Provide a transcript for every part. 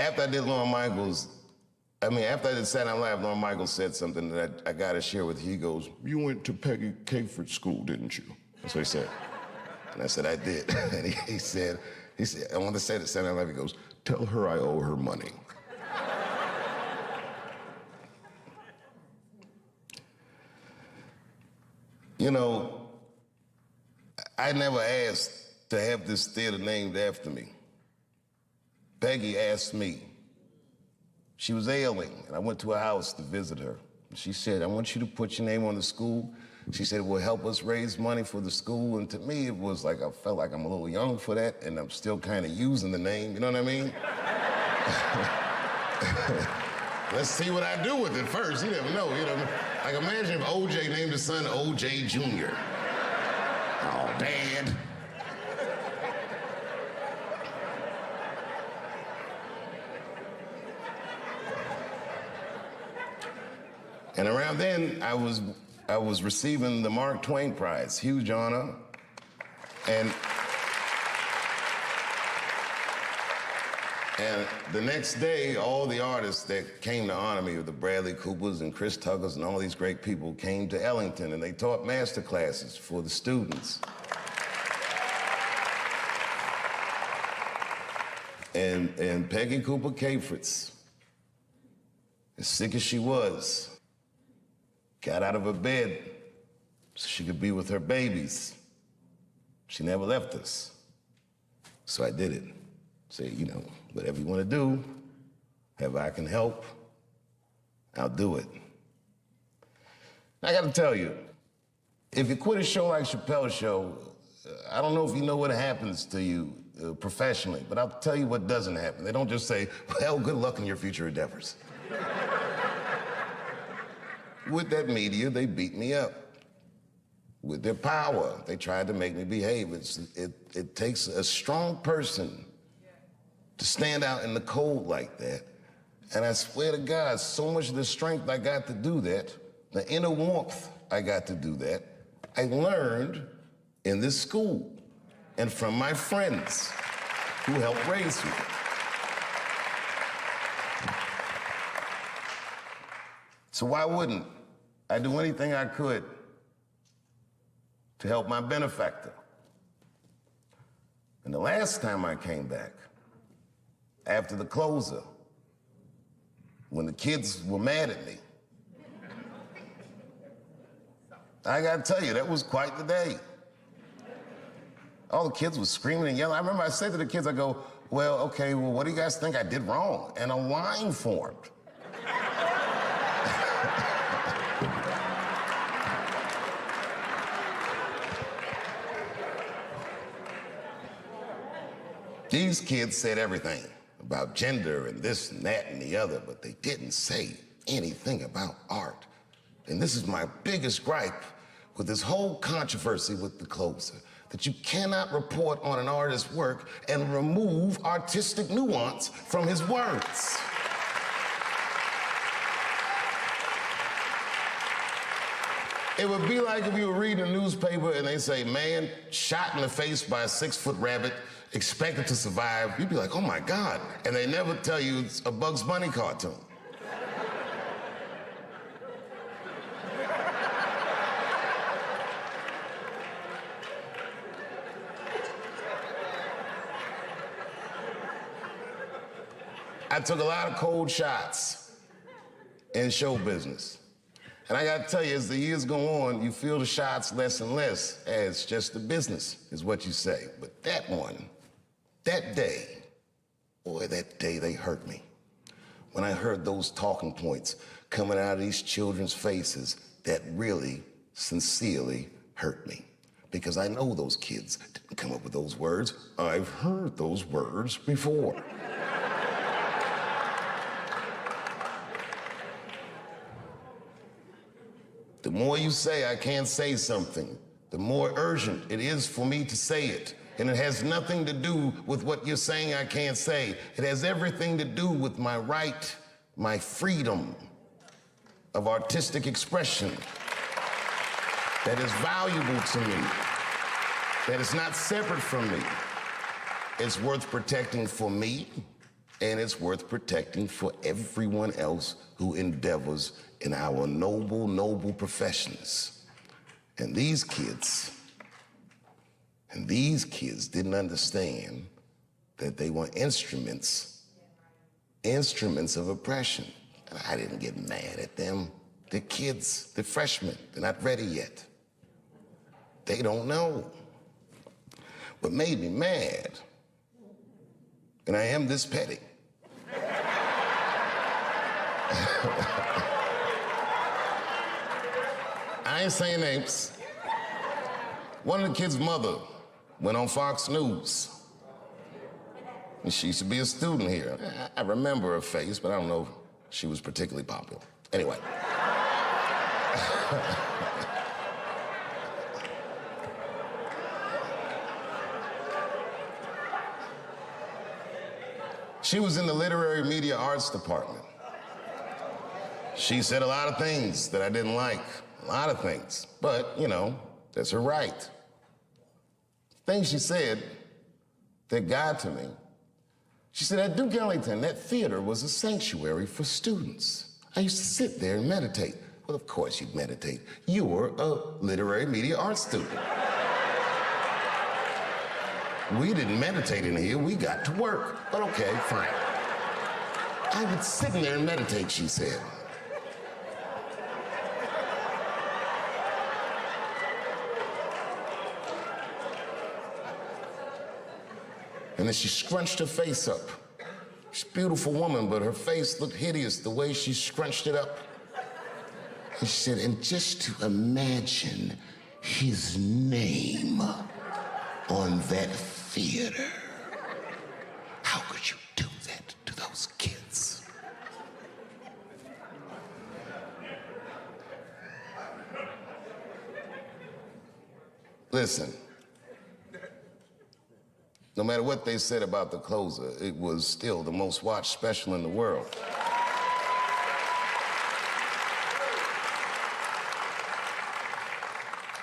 after I did Lorne Michaels, after I did Saturday Night Live, Lorne Michaels said something that I got to share with you. He goes, "You went to Peggy Caford School, didn't you?" That's what he said. And I said, "I did." And he said, I want to say that Saturday Night Live, he goes, "Tell her I owe her money." You know, I never asked to have this theater named after me. Peggy asked me. She was ailing, and I went to her house to visit her. She said, "I want you to put your name on the school." She said, "It will help us raise money for the school." And to me, it was like, I felt like I'm a little young for that, and I'm still kind of using the name, you know what I mean? Let's see what I do with it first. You never know, you know. Like, imagine if OJ named his son OJ Jr. Oh, Dad. And around then, I was receiving the Mark Twain Prize, huge honor. And the next day, all the artists that came to honor me, the Bradley Coopers and Chris Tuckers and all these great people, came to Ellington, and they taught master classes for the students. And Peggy Cooper Cafritz, as sick as she was, got out of her bed so she could be with her babies. She never left us. So I did it. Say, you know, whatever you want to do, however I can help, I'll do it. I got to tell you, if you quit a show like Chappelle's show, I don't know if you know what happens to you professionally, but I'll tell you what doesn't happen. They don't just say, "Well, good luck in your future endeavors." With that media, they beat me up. With their power, they tried to make me behave. It takes a strong person to stand out in the cold like that. And I swear to God, so much of the strength I got to do that, the inner warmth I got to do that, I learned in this school and from my friends who helped raise me. So why wouldn't I do anything I could to help my benefactor? And the last time I came back, after the closer, when the kids were mad at me, I gotta tell you, that was quite the day. All the kids were screaming and yelling. I remember I said to the kids, I go, "Well, okay, well, what do you guys think I did wrong?" And a line formed. These kids said everything about gender and this and that and the other, but they didn't say anything about art. And this is my biggest gripe with this whole controversy with the closer, that you cannot report on an artist's work and remove artistic nuance from his words. It would be like if you were reading a newspaper and they say, "Man shot in the face by a 6-foot rabbit, expected to survive." You'd be like, "Oh my God." And they never tell you it's a Bugs Bunny cartoon. I took a lot of cold shots in show business. And I gotta tell you, as the years go on, you feel the shots less and less as just a business, is what you say. But that one, that day, boy, that day they hurt me. When I heard those talking points coming out of these children's faces, that really, sincerely hurt me. Because I know those kids didn't come up with those words. I've heard those words before. The more you say I can't say something, the more urgent it is for me to say it. And it has nothing to do with what you're saying I can't say. It has everything to do with my right, my freedom of artistic expression that is valuable to me, that is not separate from me. It's worth protecting for me and it's worth protecting for everyone else who endeavors in our noble, noble professions. And these kids didn't understand that they were instruments of oppression. And I didn't get mad at them. They're kids, they're freshmen, they're not ready yet. They don't know. What made me mad, and I am this petty, I ain't saying names. One of the kids' mother went on Fox News. And she used to be a student here. I remember her face, but I don't know if she was particularly popular. Anyway. She was in the literary media arts department. She said a lot of things that I didn't like, a lot of things, but, you know, that's her right. Things she said that got to me. She said, at Duke Ellington, that theater was a sanctuary for students. I used to sit there and meditate. Well, of course you'd meditate. You were a literary media arts student. We didn't meditate in here, we got to work. But okay, fine. I would sit in there and meditate, she said. And then she scrunched her face up. She's a beautiful woman, but her face looked hideous the way she scrunched it up. And she said, and just to imagine his name on that theater. How could you do that to those kids? Listen. No matter what they said about the closer, it was still the most watched special in the world.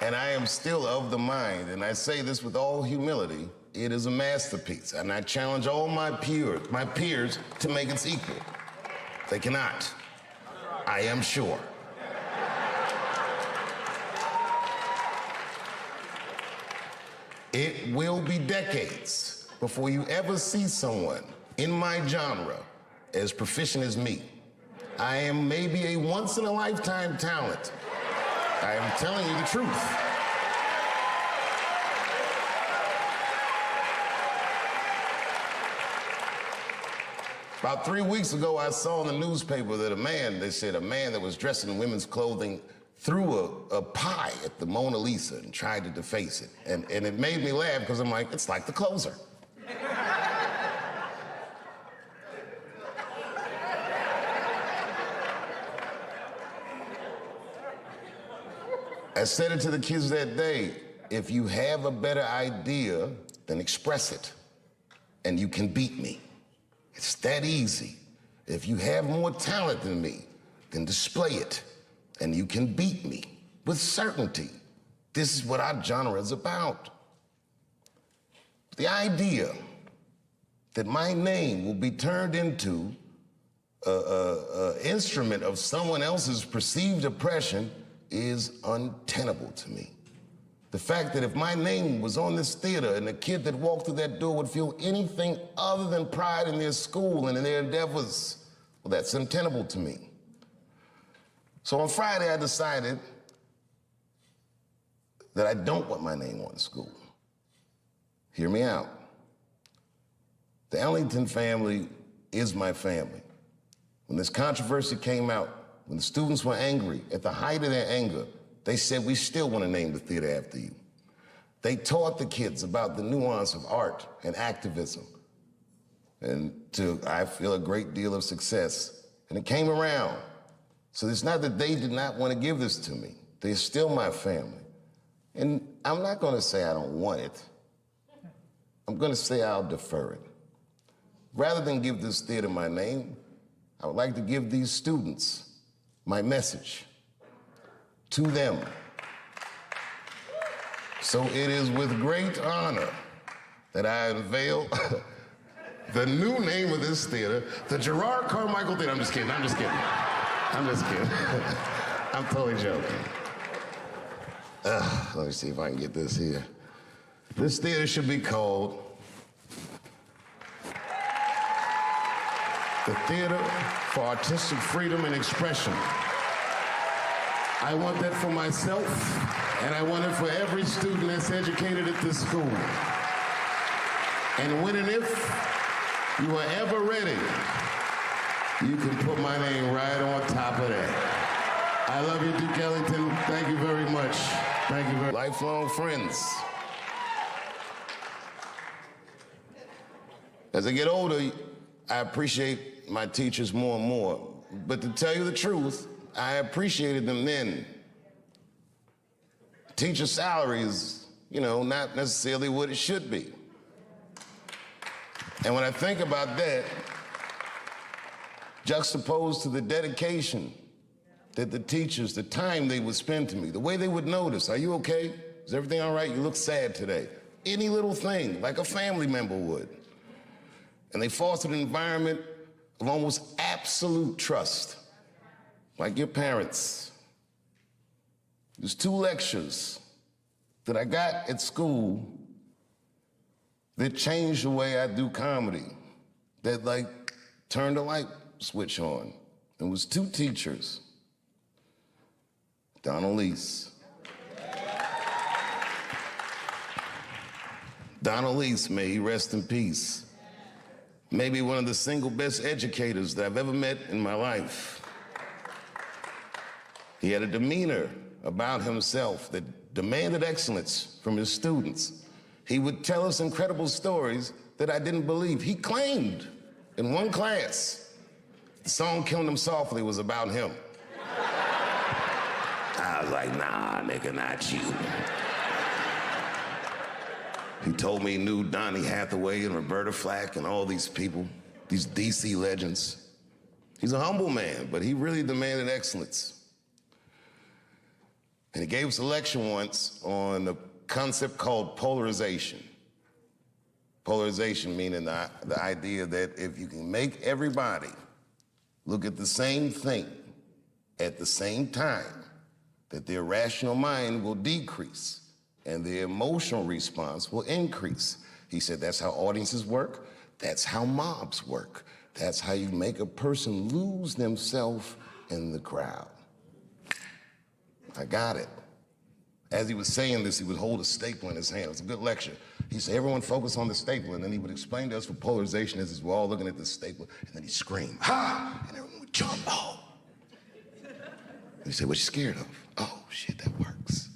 And I am still of the mind, and I say this with all humility, it is a masterpiece, and I challenge all my peers to make its equal. They cannot, I am sure. It will be decades before you ever see someone in my genre as proficient as me. I am maybe a once-in-a-lifetime talent. I am telling you the truth. About 3 weeks ago, I saw in the newspaper that they said a man that was dressed in women's clothing threw a pie at the Mona Lisa and tried to deface it. And it made me laugh because I'm like, it's like the closer. I said it to the kids that day, if you have a better idea, then express it, and you can beat me. It's that easy. If you have more talent than me, then display it, and you can beat me with certainty. This is what our genre is about. The idea that my name will be turned into an instrument of someone else's perceived oppression is untenable to me. The fact that if my name was on this theater and the kid that walked through that door would feel anything other than pride in their school and in their endeavors, well, that's untenable to me. So on Friday, I decided that I don't want my name on the school. Hear me out. The Ellington family is my family. When this controversy came out, when the students were angry, at the height of their anger, they said, we still want to name the theater after you. They taught the kids about the nuance of art and activism, and to, I feel, a great deal of success. And it came around. So it's not that they did not want to give this to me. They're still my family. And I'm not going to say I don't want it. I'm going to say I'll defer it. Rather than give this theater my name, I would like to give these students my message to them. So it is with great honor that I unveil The new name of this theater, the Gerard Carmichael Theater. I'm just kidding. I'm totally joking. Let me see if I can get this here. This theater should be called the Theater for Artistic Freedom and Expression. I want that for myself, and I want it for every student that's educated at this school. And when and if you are ever ready, you can put my name right on top of that. I love you, Duke Ellington. Thank you very much. Thank you very much. Lifelong friends. As I get older, I appreciate my teachers more and more. But to tell you the truth, I appreciated them then. Teacher salary is, not necessarily what it should be. And when I think about that, juxtaposed to the dedication that the teachers, the time they would spend to me, the way they would notice, are you okay? Is everything all right? You look sad today. Any little thing, like a family member would. And they fostered an environment of almost absolute trust, like your parents. There's 2 lectures that I got at school that changed the way I do comedy, that turned a light switch on. It was 2 teachers. Donald Lease. Donald Lease, may he rest in peace. Maybe one of the single best educators that I've ever met in my life. He had a demeanor about himself that demanded excellence from his students. He would tell us incredible stories that I didn't believe. He claimed in one class, the song Killing Them Softly was about him. I was like, nah, nigga, not you. He told me he knew Donny Hathaway and Roberta Flack and all these people, these DC legends. He's a humble man, but he really demanded excellence. And he gave us a lecture once on a concept called polarization. Polarization meaning the idea that if you can make everybody look at the same thing at the same time, that their rational mind will decrease and their emotional response will increase. He said that's how audiences work, that's how mobs work, that's how you make a person lose themselves in the crowd. I got it. As he was saying this, he would hold a staple in his hand. It was a good lecture. He said, everyone focus on the staple, and then he would explain to us what polarization is as we're all looking at the staple, and then he'd scream, ha! And everyone would jump, oh! And he said, what you scared of? Oh, shit, that works.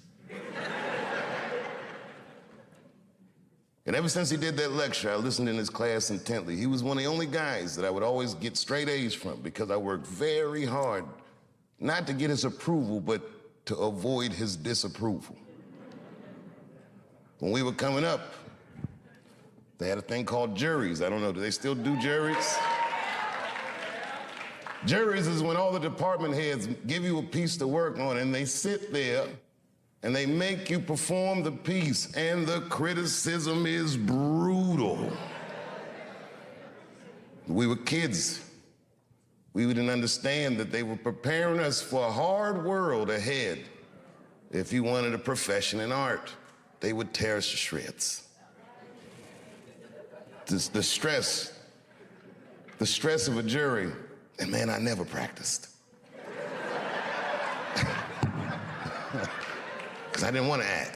And ever since he did that lecture, I listened in his class intently. He was one of the only guys that I would always get straight A's from because I worked very hard, not to get his approval, but to avoid his disapproval. When we were coming up, they had a thing called juries. I don't know, do they still do juries? Juries is when all the department heads give you a piece to work on and they sit there and they make you perform the piece, and the criticism is brutal. We were kids. We didn't understand that they were preparing us for a hard world ahead. If you wanted a profession in art, they would tear us to shreds. The stress of a jury, and man, I never practiced. Because I didn't want to act.